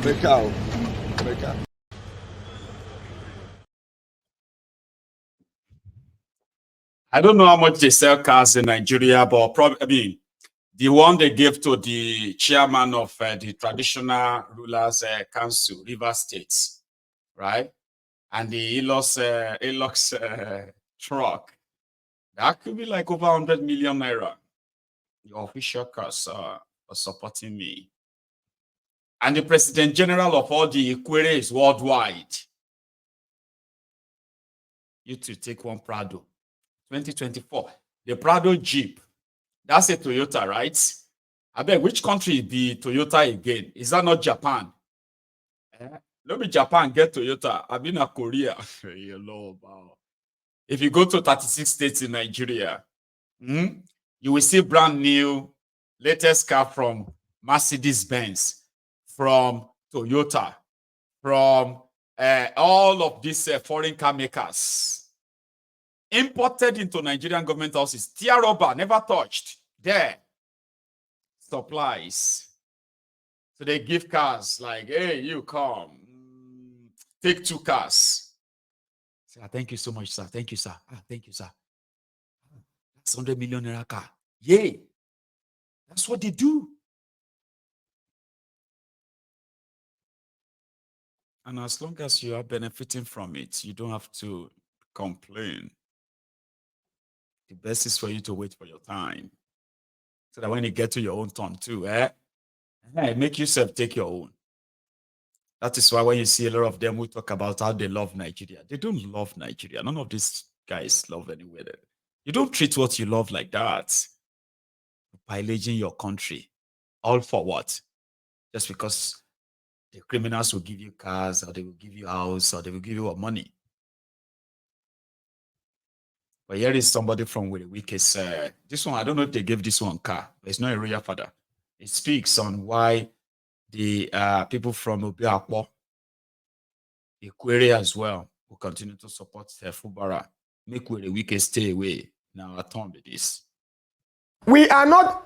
Make out. Make out. I don't know how much they sell cars in Nigeria, but probably, I mean, the one they gave to the chairman of the traditional rulers council, River States, right? And the Elox truck, that could be like over 100 million naira. The official cars are supporting me. And the president general of all the Ikwere is worldwide. You to take one Prado. 2024. The Prado Jeep. That's a Toyota, right? I beg, which country be Toyota again? Is that not Japan? Let me Japan get Toyota. I've been to Korea. If you go to 36 states in Nigeria, you will see brand new, latest car from Mercedes-Benz, from Toyota, from all of these foreign car makers. Imported into Nigerian government houses. Tear rubber, never touched. There. Supplies. So they give cars like, hey, you come. Take 2 cars. Say, thank you so much, sir. Thank you, sir. Thank you, sir. That's 100 million naira car. Yay. That's what they do. And as long as you are benefiting from it, you don't have to complain. The best is for you to wait for your time. So that when you get to your own turn too, make yourself take your own. That is why when you see a lot of them who talk about how they love Nigeria, they don't love Nigeria. None of these guys love anywhere. You don't treat what you love like that. Pillaging your country. All for what? Just because the criminals will give you cars, or they will give you house, or they will give you money. But here is somebody from Wike. This one, I don't know if they gave this one car, but it's not a royal father. It speaks on why the people from Obiakpo, Ikwere as well, will continue to support Fubara. Make Wike stay away. Now, I turn with this. We are not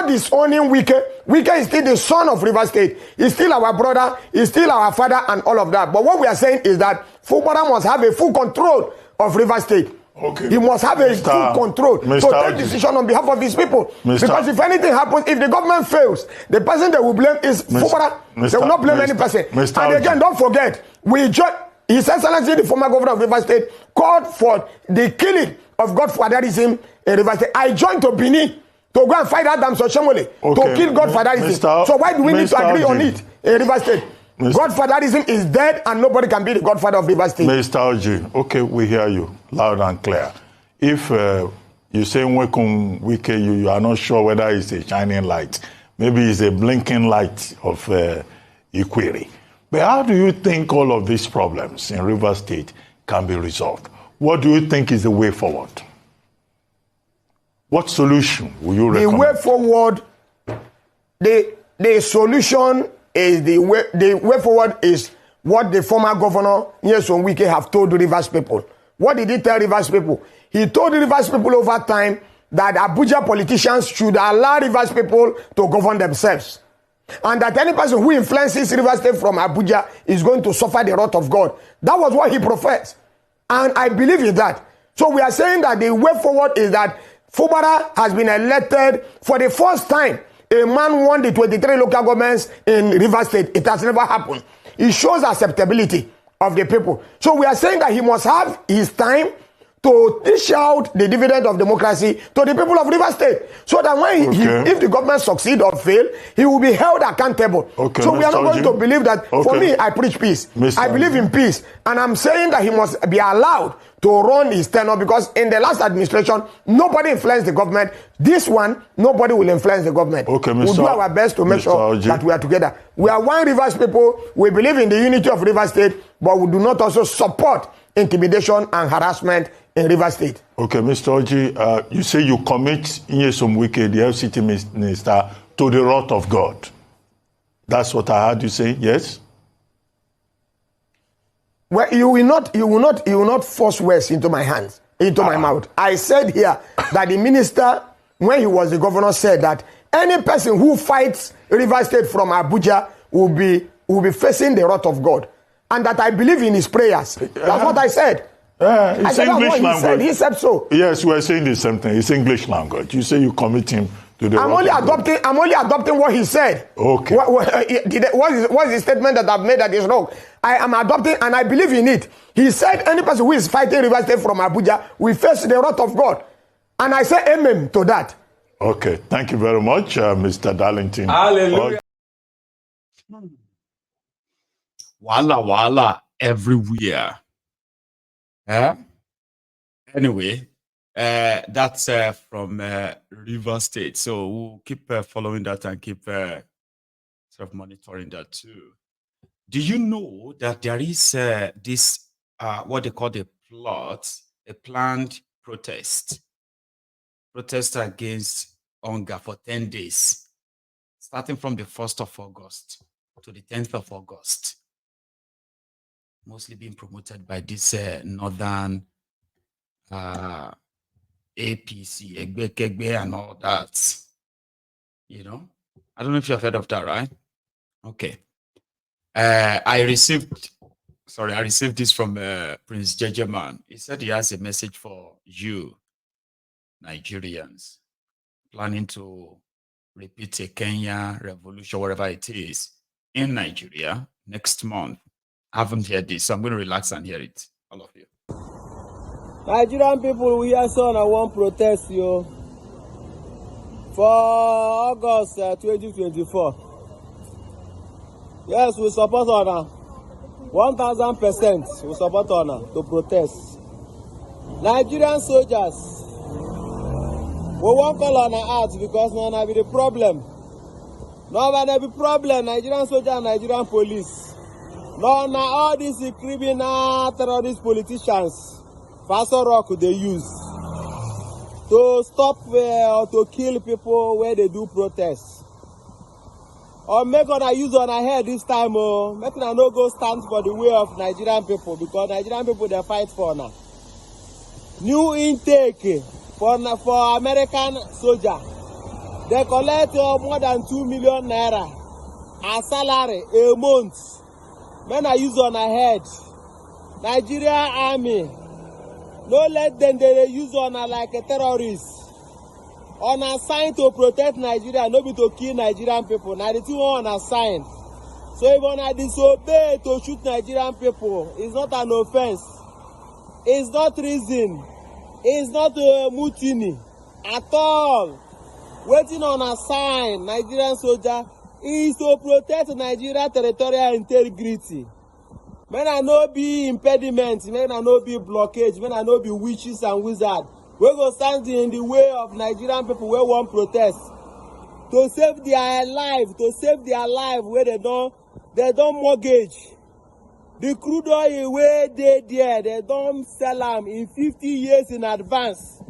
disowning Wike. Wike is still the son of River State. He's still our brother. He's still our father and all of that. But what we are saying is that Fubara must have a full control of River State. Okay. He must have a full control to take decision on behalf of his people. Because if anything happens, if the government fails, the person they will blame is Fubara. They will not blame any person. And again, don't forget, His Excellency, the former governor of River State, called for the killing of godfatherism in River State. I joined to Benin to go and fight Adam Soshemole to kill godfatherism. So why do we need to agree on it in River State? Godfatherism is dead and nobody can be the godfather of River State. Mr. Oji, okay, we hear you loud and clear. If you say Wike, you are not sure whether it's a shining light. Maybe it's a blinking light of Ikwere. But how do you think all of these problems in River State can be resolved? What do you think is the way forward? What solution will you recommend? The way forward, the solution is the way forward is what the former governor Nyesom Wike have told the Rivers people. What did he tell Rivers people? He told the Rivers people over time that Abuja politicians should allow Rivers people to govern themselves. And that any person who influences River State from Abuja is going to suffer the wrath of God. That was what he professed. And I believe in that. So we are saying that the way forward is that Fubara has been elected for the first time. A man won the 23 local governments in River State. It has never happened. It shows acceptability of the people. So we are saying that he must have his time to dish out the dividend of democracy to the people of River State. So that when if the government succeed or fail, he will be held accountable. So we are not going to believe that. For me, I preach peace. I believe in peace. And I'm saying that he must be allowed to run his tenure, because in the last administration, nobody influenced the government. This one, nobody will influence the government. We'll do our best to make sure that we are together. We are one Rivers people. We believe in the unity of River State, but we do not also support intimidation and harassment in River State. Okay, Mr. Oji, you say you commit Nyesom Wike, the FCT minister, to the wrath of God. That's what I heard you say, yes? Well, you will not force words into my hands, into my mouth. I said here that the minister, when he was the governor, said that any person who fights River State from Abuja will be will be facing the wrath of God. And that I believe in his prayers. That's what I said. It's English language. He said so. Yes, we're saying the same thing. It's English language. You say you commit him to the I'm only adopting what he said. Okay. What is the statement that I've made that is wrong? I am adopting and I believe in it. He said any person who is fighting River State from Abuja will face the wrath of God. And I say amen to that. Okay. Thank you very much, Mr. Darlington. Hallelujah. Wala everywhere. Anyway, that's from River State. So we'll keep following that and keep sort of monitoring that too. Do you know that there is this, what they call a planned protest against hunger for 10 days, starting from the 1st of August to the 10th of August, mostly being promoted by this northern APC, Egbe, and all that. You know, I don't know if you've heard of that, right? Okay. I received this from Prince Jejeman. He said he has a message for you, Nigerians, planning to repeat a Kenya revolution, whatever it is, in Nigeria next month. I haven't heard this, so I'm going to relax and hear it. All of you. Nigerian people, we are on a one protest, for August 2024. Yes, we support honor. 1000% we support honor to protest. Nigerian soldiers, we won't call honor out because no be the problem. No be problem. Nigerian soldiers and Nigerian police. No, now all these criminal terrorist politicians, Faso Rock they use to stop or to kill people where they do protests. Or make una use on our head this time, make una no go stand for the way of Nigerian people because Nigerian people they fight for now. New intake for American soldier. They collect more than 2 million naira as salary a month. Men are used on our head. Nigeria army, no let them they use on like a terrorist. On assigned to protect Nigeria, no be to kill Nigerian people. Now the two on assigned. So if on disobey to shoot Nigerian people, it's not an offense. It's not treason. It's not a mutiny at all. Waiting on assigned Nigerian soldier is to protect Nigeria territorial integrity. May I no be impediment, may I no be blockage, may I no be witches and wizards. We go stand in the way of Nigerian people where want protest to save their life, where they don't mortgage. The crude oil where they don't sell them in 50 years in advance.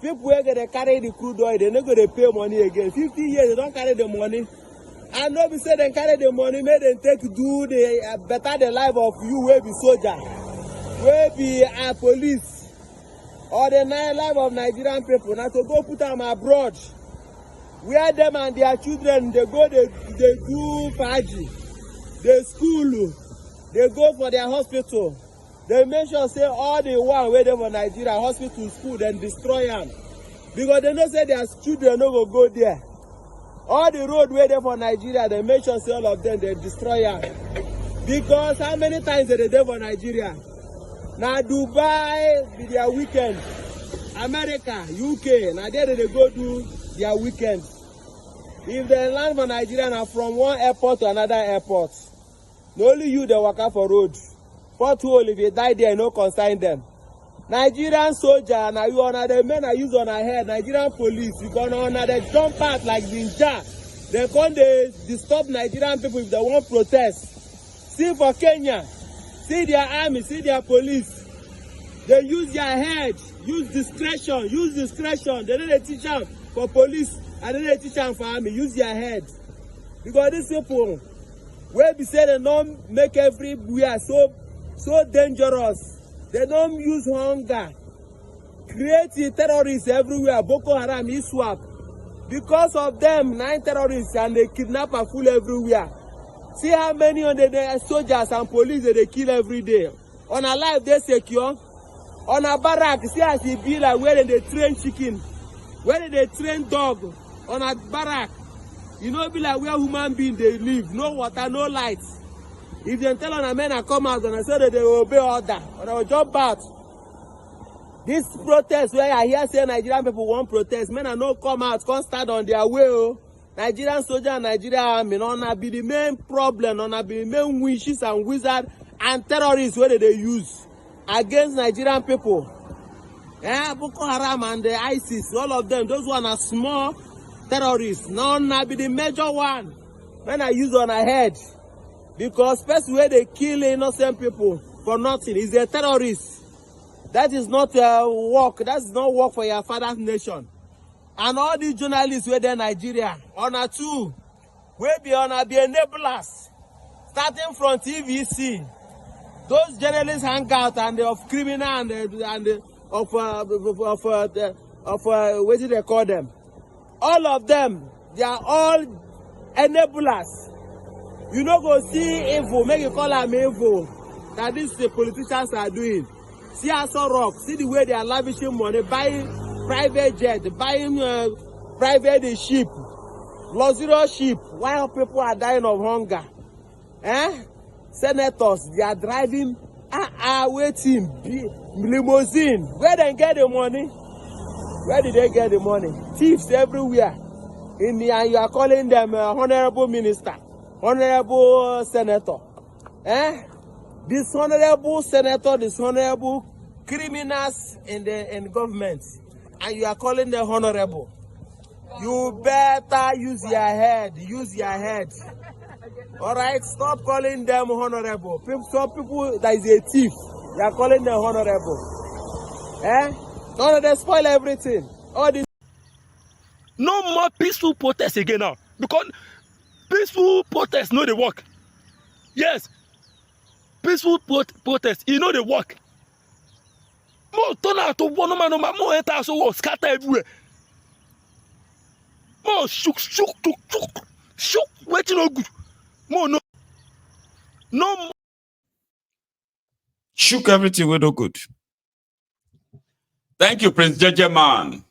People where they carry the crude oil, they not gonna pay money again. 50 years they don't carry the money. And nobody say they carry the money, may they take do the better the life of you where be soldier, where be police. Or the life of Nigerian people, now to go put them abroad, where them and their children, they go, they do faji, they school, they go for their hospital. They make sure say all the one where they for Nigeria, hospital, school, then destroy them. Because they know say their children no go there. All the road where they for Nigeria, they make sure say all of them, they destroy them. Because how many times they there for Nigeria? Now Dubai be their weekend, America, UK, now there they go do their weekend. If they land for Nigeria now from one airport to another airport, not only you they walk out for road. Pothole if you die there, no consign them. Nigerian soldier, now you honor the men are used on our head, Nigerian police, you gonna honor the jump out like ninja. They come they disturb Nigerian people if they want protest. See for Kenya. See their army, see their police. They use their head, use discretion. They don't teach them for police, and then they teach them for army. Use their head. Because these people, where we say they don't make everywhere so dangerous. They don't use hunger. Create terrorists everywhere. Boko Haram, ISWAP. Because of them, 9 terrorists and they kidnap and fool everywhere. See how many on the soldiers and police that they kill every day. On a life they secure. On a barrack, see as e be like where they train chicken, where they train dog. On a barrack, you know, be like where human beings they live. No water, no lights. If they tell on a men and come out and I say that they will obey order, or they will jump out. This protest where I hear say Nigerian people want protest, men are no come out, come stand on their way. Oh. Nigerian soldier and Nigerian army, on be the main problem, on be the main witches and wizards and terrorists where they use against Nigerian people. Yeah, Boko Haram and the ISIS, all of them, those one are small terrorists. None be the major one when I use on a head. Because first where they kill innocent people for nothing is a terrorist. That is not work. That is not work for your father's nation. And all these journalists were there Nigeria, on a two, will be on a be enablers, starting from TVC. Those journalists hang out and of criminal and what do they call them? All of them, they are all enablers. You know, go see evil, make you call them evil. That this the politicians are doing. See also rock, see the way they are lavishing money, buying private jet, buying private ship, luxurious ship, while people are dying of hunger. Senators, they are driving, waiting, limousine. Where they get the money? Where did they get the money? Thieves everywhere. And you are calling them honorable minister, honorable senator. This honorable senator, this honorable criminals in the government, and you are calling them honorable. You better use your head. Use your head. All right, stop calling them honorable. Some people that is a thief, you are calling them honorable. No, they spoil everything. All this. No more peaceful protests again now, because peaceful protests know the work. Yes, peaceful protests, you know the work. More turn out to one man, more enter so scatter everywhere. More shook, waiting no good. More no more. Shook everything with no good. Thank you, Prince JJ man.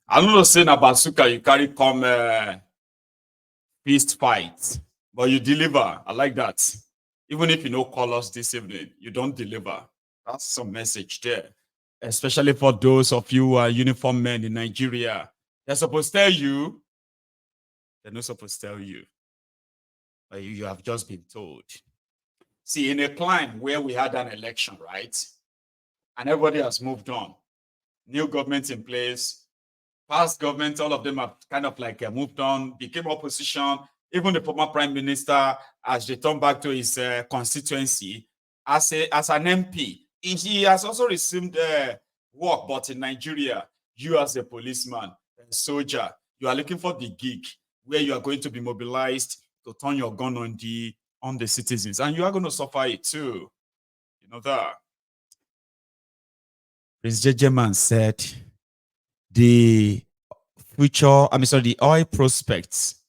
I don't know saying about Suka you carry come feast fight, but you deliver. I like that. Even if you know call us this evening, you don't deliver. That's some message there. Especially for those of you who are uniform men in Nigeria. They're supposed to tell you. They're not supposed to tell you. But you have just been told. See, in a climb where we had an election, right? And everybody has moved on. New government in place. Past government, all of them have kind of like moved on, became opposition. Even the former prime minister, as they turn back to his constituency, as an MP, he has also received work. But in Nigeria, you as a policeman, a soldier, you are looking for the gig where you are going to be mobilized to turn your gun on the citizens, and you are going to suffer it too. You know that. Prince JJ man said the oil prospects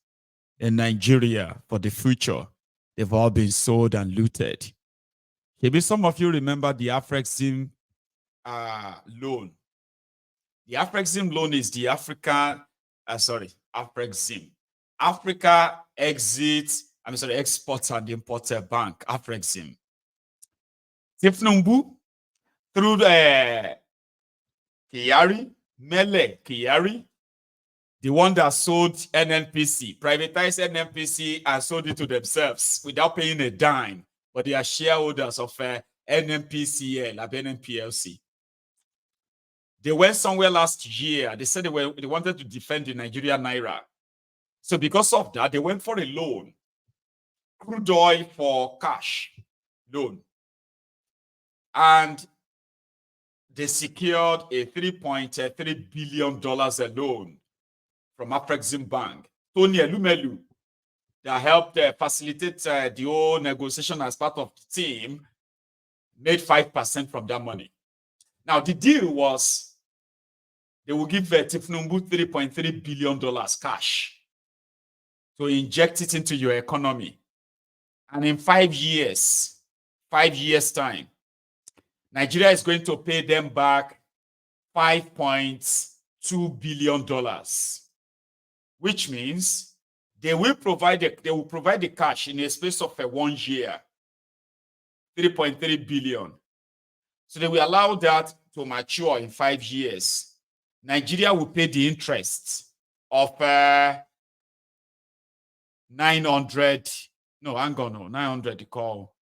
in Nigeria for the future, they've all been sold and looted. Maybe some of you remember the Afrexim loan. The Afrexim loan is the Afrexim. Africa Exports and Importer Bank, Afrexim. Tifnumbu, through the Mele Kyari, the one that sold NNPC, privatized NNPC and sold it to themselves without paying a dime, but they are shareholders of NNPCL, NNPLC. They went somewhere last year. They said they wanted to defend the Nigerian Naira. So because of that, they went for a loan, crude oil for cash loan. And they secured a $3.3 billion loan from Afrexim Bank. Tony Elumelu, that helped facilitate the whole negotiation as part of the team, made 5% from that money. Now, the deal was they will give Tifnumbu $3.3 billion cash to inject it into your economy. And in 5 years, 5 years' time, Nigeria is going to pay them back $5.2 billion, which means they will provide the cash in a space of 1 year, 3.3 billion. So they will allow that to mature in 5 years. Nigeria will pay the interest of 900, no, hang on, no, 900, you call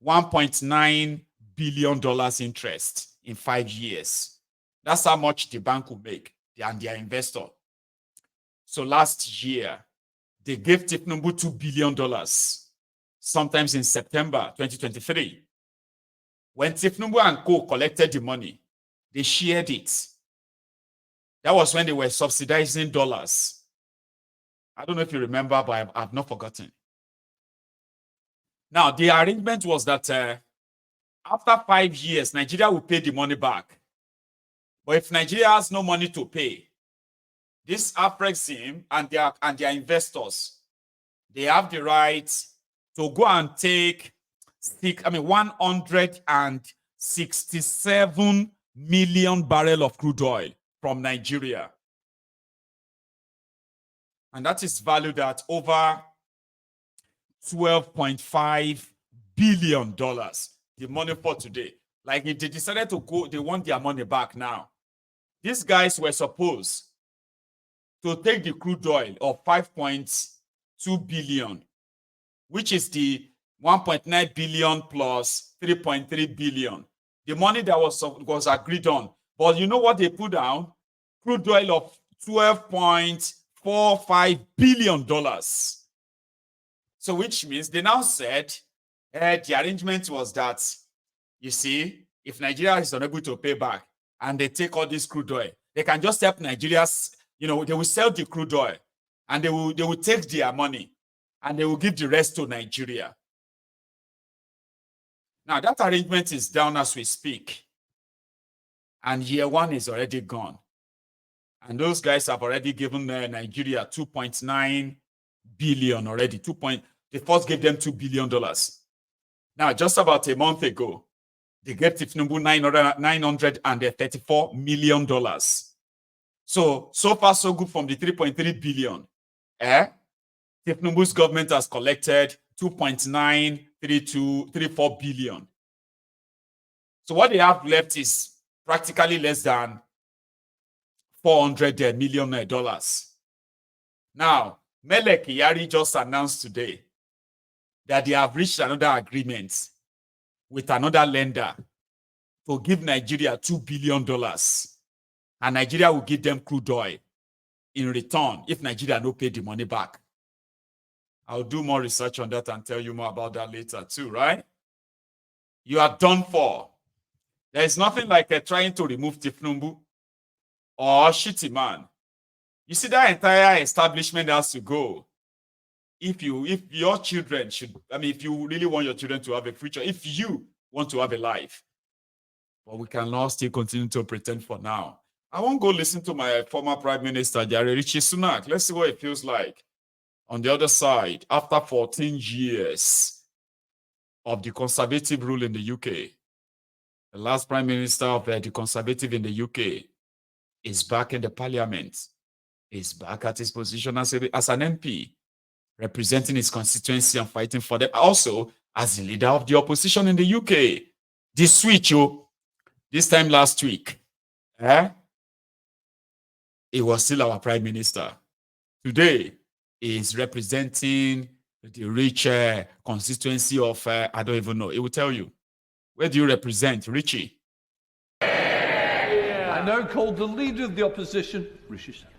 $1.9 billion interest in 5 years. That's how much the bank will make and their investor. So last year, they gave Tifnumbu $2 billion, sometimes in September 2023. When Tifnumbu and Co. collected the money, they shared it. That was when they were subsidizing dollars. I don't know if you remember, but I've not forgotten. Now, the arrangement was that after 5 years, Nigeria will pay the money back. But if Nigeria has no money to pay, this Afrexim and their investors, they have the right to go and take 167 million barrels of crude oil from Nigeria. And that is valued at over $12.5 billion. The money for today. Like if they decided to go, they want their money back now. These guys were supposed to take the crude oil of 5.2 billion, which is the 1.9 billion plus 3.3 billion. The money that was agreed on. But you know what they put down? Crude oil of $12.45 billion. So which means they now said the arrangement was that, you see, if Nigeria is unable to pay back and they take all this crude oil, they can just help Nigeria's, they will sell the crude oil and they will take their money and they will give the rest to Nigeria. Now, that arrangement is down as we speak. And year one is already gone. And those guys have already given Nigeria 2.9 billion already. They first gave them $2 billion. Now, just about a month ago, they gave Tifnumbu $934 million. So far, so good from the 3.3 billion. Tifnumbu's government has collected 2.934 billion. So what they have left is practically less than $400 million. Now, Mele Kyari just announced today that they have reached another agreement with another lender to give Nigeria $2 billion. And Nigeria will give them crude oil in return if Nigeria no pay the money back. I'll do more research on that and tell you more about that later too, right? You are done for. There is nothing like trying to remove Tifnumbu or Shitty Man. You see, that entire establishment has to go. If your children if you really want your children to have a future, if you want to have a life, but we cannot still continue to pretend for now. I won't go listen to my former Prime Minister, Rishi Sunak. Let's see what it feels like on the other side after 14 years of the Conservative rule in the UK. The last Prime Minister of the Conservative in the UK is back in the Parliament. Is back at his position as an MP, representing his constituency and fighting for them. Also, as the leader of the opposition in the UK. This switch, this time last week, he was still our Prime Minister. Today, he is representing the rich constituency of, I don't even know. It will tell you. Where do you represent, Richie? I now call the leader of the opposition, Rishi Sunak.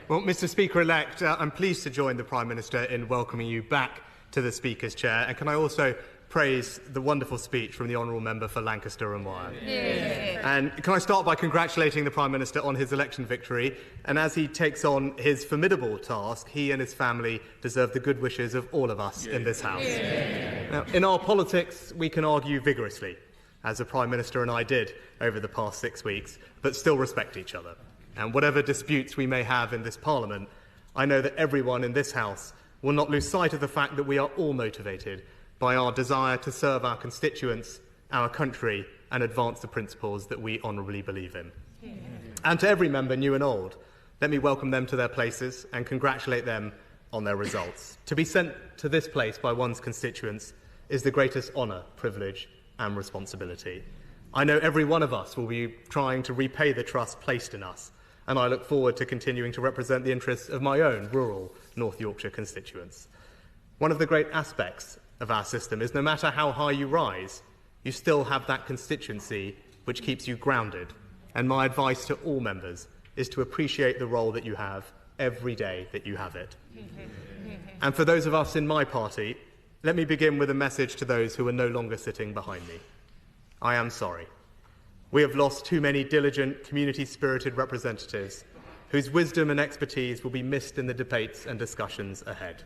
Well, Mr. Speaker-elect, I'm pleased to join the Prime Minister in welcoming you back to the Speaker's chair. And can I also praise the wonderful speech from the Honourable Member for Lancaster and Wyre? And can I start by congratulating the Prime Minister on his election victory? And as he takes on his formidable task, he and his family deserve the good wishes of all of us in this House. Now, in our politics, we can argue vigorously, as the Prime Minister and I did over the past 6 weeks, but still respect each other. And whatever disputes we may have in this Parliament, I know that everyone in this House will not lose sight of the fact that we are all motivated by our desire to serve our constituents, our country, and advance the principles that we honourably believe in. And to every member, new and old, let me welcome them to their places and congratulate them on their results. To be sent to this place by one's constituents is the greatest honour, privilege, and responsibility. I know every one of us will be trying to repay the trust placed in us, and I look forward to continuing to represent the interests of my own rural North Yorkshire constituents. One of the great aspects of our system is no matter how high you rise, you still have that constituency which keeps you grounded. And my advice to all members is to appreciate the role that you have every day that you have it. And for those of us in my party, let me begin with a message to those who are no longer sitting behind me. I am sorry. We have lost too many diligent, community-spirited representatives whose wisdom and expertise will be missed in the debates and discussions ahead.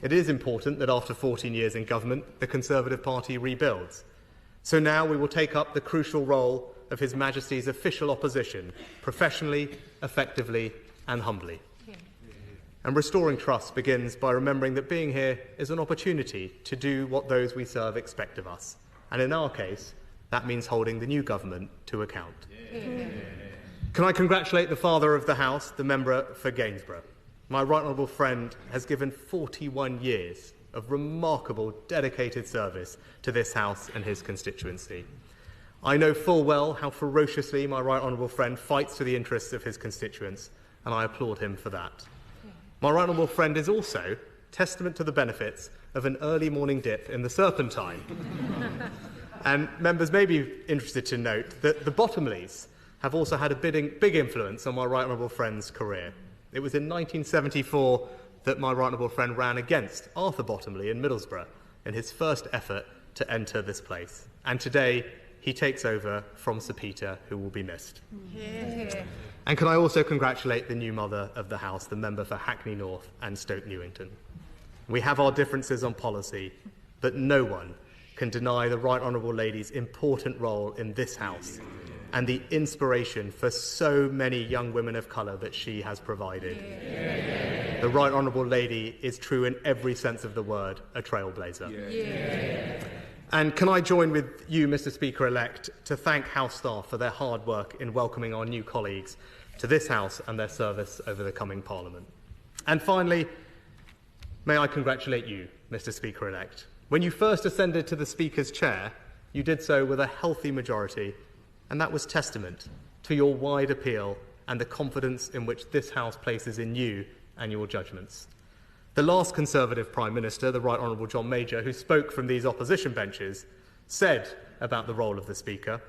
It is important that after 14 years in government, the Conservative Party rebuilds. So now we will take up the crucial role of His Majesty's official opposition, professionally, effectively, and humbly. And restoring trust begins by remembering that being here is an opportunity to do what those we serve expect of us. And in our case, that means holding the new government to account. Can I congratulate the Father of the House, the member for Gainsborough? My right honourable friend has given 41 years of remarkable, dedicated service to this House and his constituency. I know full well how ferociously my right honourable friend fights for the interests of his constituents, and I applaud him for that. My right honourable friend is also testament to the benefits of an early morning dip in the Serpentine. And members may be interested to note that the Bottomleys have also had a big influence on my right honourable friend's career. It was in 1974 that my right honourable friend ran against Arthur Bottomley in Middlesbrough in his first effort to enter this place. And today, he takes over from Sir Peter, who will be missed. Yeah. And can I also congratulate the new mother of the House, the member for Hackney North and Stoke Newington. We have our differences on policy, but no one can deny the Right Honourable Lady's important role in this House and the inspiration for so many young women of colour that she has provided. Yeah. The Right Honourable Lady is true in every sense of the word, a trailblazer. Yeah. And can I join with you, Mr. Speaker-elect, to thank House staff for their hard work in welcoming our new colleagues to this House and their service over the coming Parliament. And finally, may I congratulate you, Mr. Speaker-elect. When you first ascended to the Speaker's chair, you did so with a healthy majority, and that was testament to your wide appeal and the confidence in which this House places in you and your judgments. The last Conservative Prime Minister, the Right Honourable John Major, who spoke from these opposition benches, said about the role of the Speaker,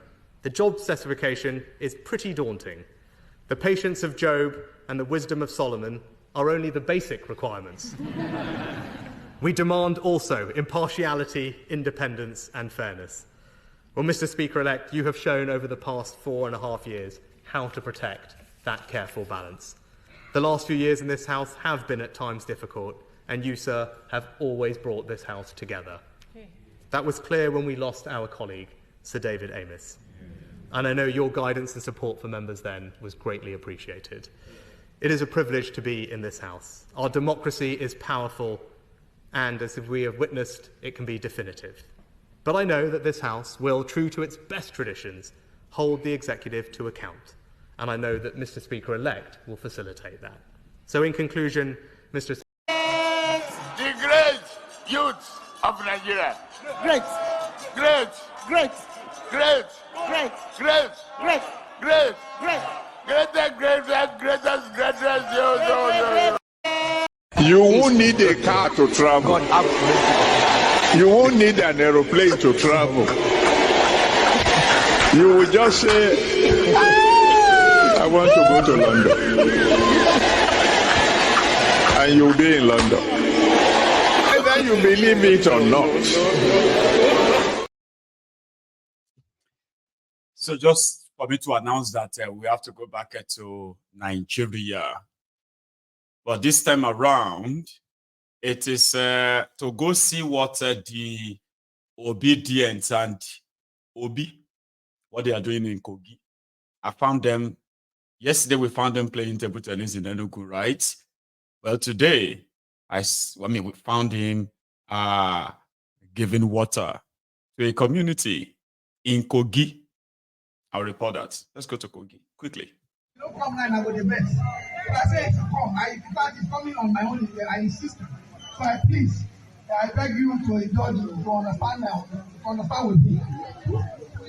the job specification is pretty daunting. The patience of Job and the wisdom of Solomon are only the basic requirements. We demand also impartiality, independence and fairness. Well, Mr. Speaker-elect, you have shown over the past 4.5 years how to protect that careful balance. The last few years in this House have been at times difficult, and you, sir, have always brought this House together. That was clear when we lost our colleague, Sir David Amess. And I know your guidance and support for members then was greatly appreciated. It is a privilege to be in this House. Our democracy is powerful, and as we have witnessed, it can be definitive. But I know that this House will, true to its best traditions, hold the executive to account. And I know that Mr. Speaker-elect will facilitate that. So in conclusion, Mr. The great youth of Nigeria. Great, Great, great, great, great, great, great, great, great. greatest, yo. You won't need a car to travel. You won't need an aeroplane to travel. You will just say, I want to go to London. And you'll be in London. Whether you believe it or not. So just for me to announce that we have to go back to Nigeria. But this time around, it is to go see what the obedient and Obi, what they are doing in Kogi. I found them, yesterday we found them playing table tennis in Enugu, right? Well, today, we found him giving water to a community in Kogi. I'll report that. Let's go to Kogi quickly. No come line, I go the best. If I say it to come, in fact, it's coming on my own. I insist. So I beg you to indulge, to understand now, to understand with me.